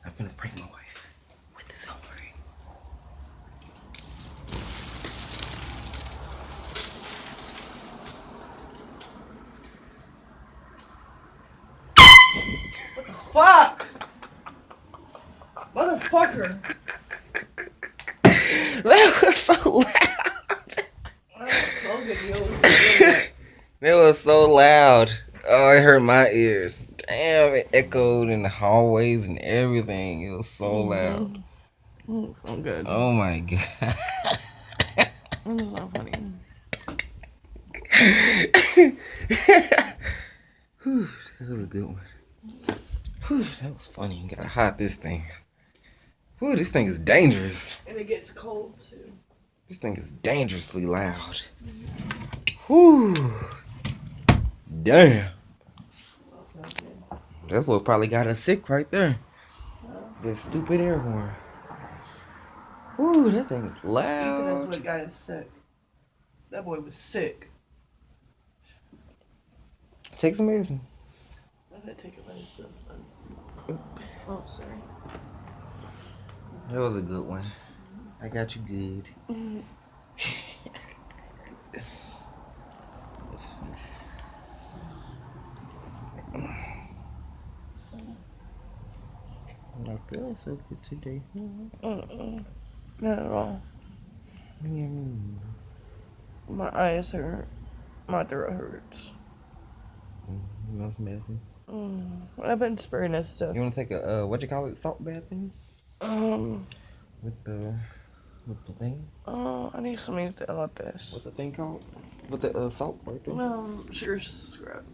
I'm gonna prank my wife with this whole ring. Fuck! Motherfucker! That was so loud. That was so loud. Oh, it hurt my ears. Damn, it echoed in the hallways and everything. It was so loud. I'm good. Oh my god. That's not funny. Whew, that was a good one. Whew, that was funny. You gotta hide this thing. Whew, this thing is dangerous. And it gets cold too. This thing is dangerously loud. Whew. Damn. That's what probably got us sick right there. This stupid air horn. Whew, that thing is I think loud. that's what got us sick. That boy was sick. Take some medicine. I gotta take it by myself. Oh, sorry. That was a good one. I got you good. That's funny. I'm not feeling so good today. Not at all. My eyes hurt. My throat hurts. You want some medicine? I've been spraying that stuff. You want to take a what you call it, salt bath thing? With the thing? I need some eucalyptus. What's the thing called? With the salt right there? Sugar scrub.